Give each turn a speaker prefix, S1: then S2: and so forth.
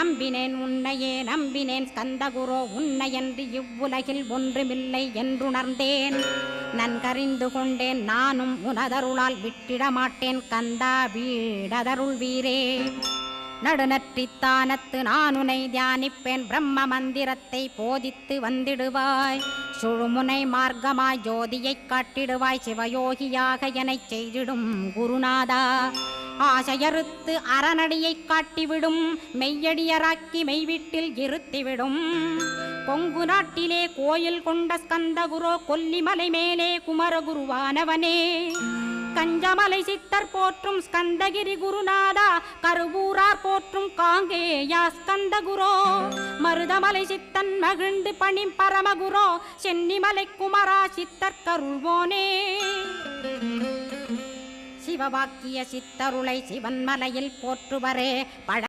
S1: நம்பினேன் உன்னையே நம்பினேன் ஸ்கந்தகுரோ உன்னையன்றி இவ்வுலகில் ஒன்றுமில்லை என்றுணர்ந்தேன். நன்கறிந்து கொண்டேன் நானும் உனதருளால் விட்டிட மாட்டேன் கந்தா வீடதருள் வீரே. நடுநற்றித்தானத்து நானுனை தியானிப்பேன் பிரம்ம மந்திரத்தை போதித்து வந்திடுவாய். சுழுமுனை மார்க்கமாய் ஜோதியைக் காட்டிடுவாய் சிவயோகியாக எனச் செய்திடும் குருநாதா. ஆசையறுத்து அறநடியைக் காட்டிவிடும் மெய்யடியராக்கி மெய்வீட்டில் இருத்திவிடும். கொங்கு நாட்டிலே கோயில் கொண்ட ஸ்கந்தகுரோ கொல்லிமலை மேலே குமரகுருவானவனே. கஞ்சமலை சித்தர் போற்றும் ஸ்கந்தகிரி குருநாதா கருவூரார் போற்றும் காங்கேயா ஸ்கந்தகுரோ. மருதமலை சித்தன் மகிழ்ந்து பணி பரமகுரோ சென்னிமலை குமரா சித்தர் கருள்வோனே. சிவவாக்கிய சித்தருளை சிவன்மலையில் போற்றுவரே பழ